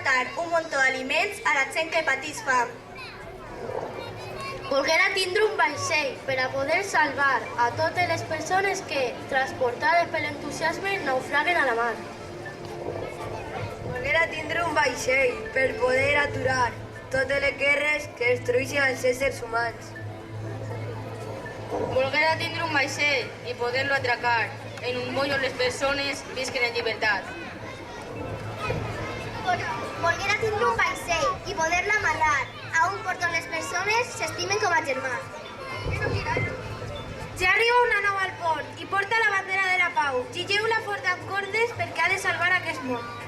repartar un muntó d'aliments a la gent que patís fam. Volguera tindre un vaixell per a poder salvar a totes les persones que, transportades per l'entusiasme, naufraguen a la mar. Volguera tindre un vaixell per poder aturar totes les guerres que destrueixen els éssers humans. Volguera tindre un vaixell i poder-lo atracar en un moll on les persones visquen en llibertat. Volguera tindre un vaixell i poder-lo amarrar a un port on les persones s'estimen com a germans. Ja arriba una nau al port i porta la bandera de la pau. Gigeu-la fort amb cordes perquè ha de salvar aquest món.